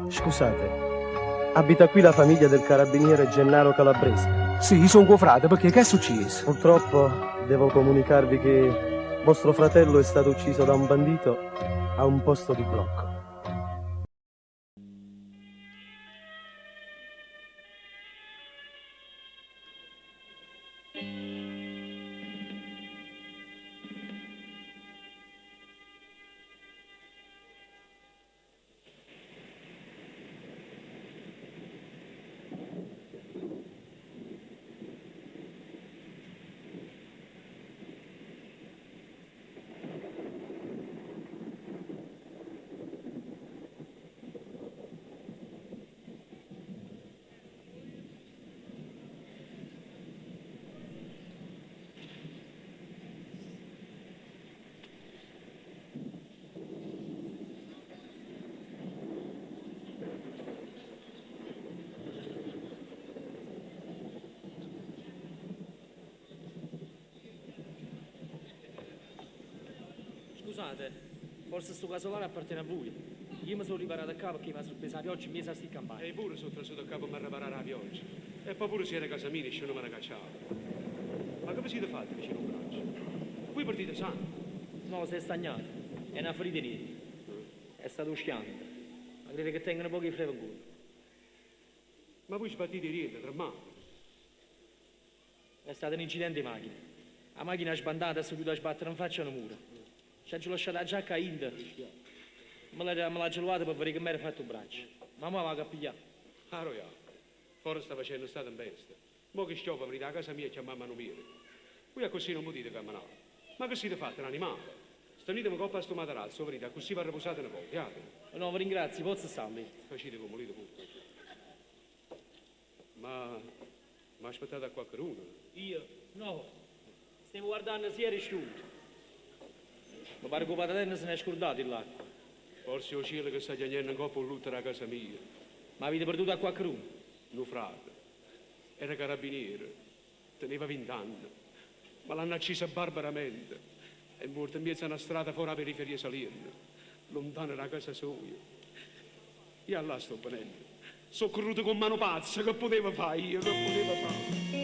Scusate, abita qui la famiglia del carabiniere Gennaro Calabrese? Sì, sono tuo frate, perché che è successo? Purtroppo devo comunicarvi che vostro fratello è stato ucciso da un bandito a un posto di blocco. Scusate, forse sto casolare appartiene a voi. Io mi sono riparato a capo perché mi ha sorpreso la pioggia e mi sa sti in campagna. E pure sono trasutato a capo per riparare la pioggia. E poi pure se era casa mia e non me la cacciava. Ma che vi siete fatti vicino a un braccio? Voi partite sani? No, si è stagnato. È una ferita niente. È stato schianto. Ma credo che tengano pochi freve ancora. Ma voi sbattite niente, tra mano? È stato un incidente di macchina. La macchina è sbandata e è seduta a sbattere in faccia una mura. Ci ha lasciato la giacca a Inter. Me l'ha gelata per vedere che mi era fatto il braccio. Ma ora va a pigliare. Ah, roia. Forse sta facendo stato in bestia. Mo che scioppa venite a casa mia e chiamare a mia. Qui a così non mi dite che è malato. Ma che siete fatti, un animale? Stanitemi coppa a sto materazzo, venite, a così va riposate un po', piate. No, vi ringrazio, pozzo starli. Facete come volete pure. Ma aspettate a qualcuno? Io? No. Stiamo guardando se eri sciolto. Mi pare che il patatello se ne è scordato l'acqua. Forse il cielo che sta chiagnando un coppo lutto a casa mia. Ma avete perduto a qualcuno? Mio frate. Era carabiniere. Teneva 20 anni. Ma l'hanno accisa barbaramente. È morto in mezzo a una strada fuori la periferia Salerno. Lontano da casa sua. Io allà sto venendo. Sono corruto con mano pazza. Che potevo fare io? Che potevo fare?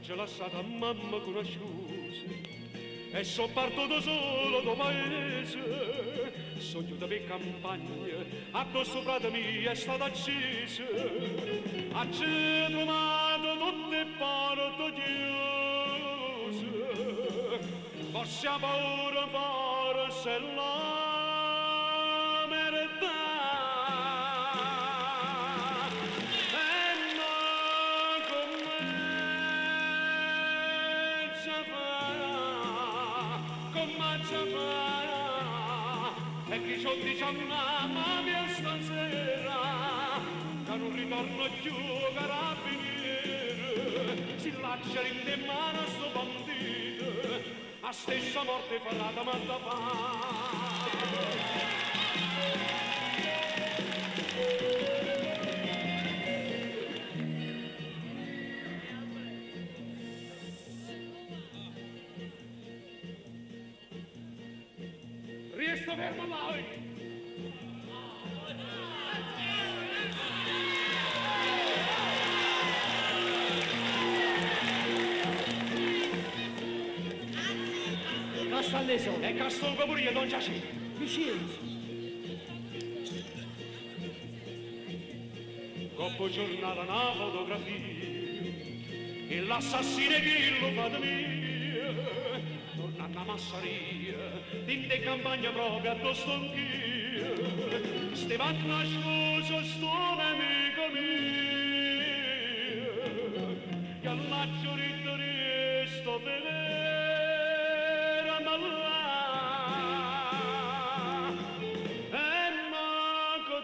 Ci lasciato a mamma con una scusa e sono partito solo da paese. Sogno da per campagna, addosso frate mia è stata accesa. Ha trovato tutte le porte chiuse. Forse ha paura, forse la verità. E chi c'ho diciamo ma mia stasera che non ritorno più carabiniere si lascia in mano a sto bandito a stessa morte farà da mandapà. Resto fermo là! Castalleso! E Castolgo pure io, Don Giaci! Vicino! Coppo giornata una fotografia e l'assassino che lo fa da me tornando a massaria in de campagna proprio addosso anch'io Stefano nascoso sto nemico mio che all'accio sto vedere ma là e manco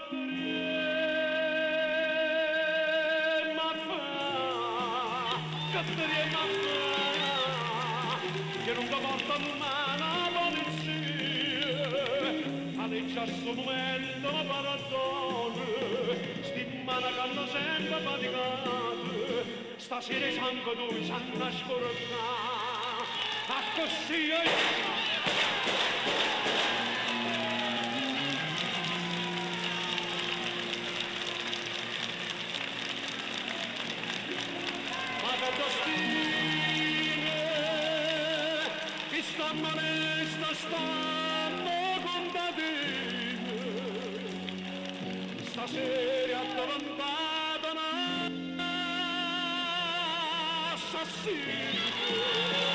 che non porta umana polizia, aleggia sto momento paradone, stimmana che hanno sempre faticato, stasera sangue tu sanno scoraggiare, a così stanno onesta, stanno contadine, stasera addavantata un'assassina.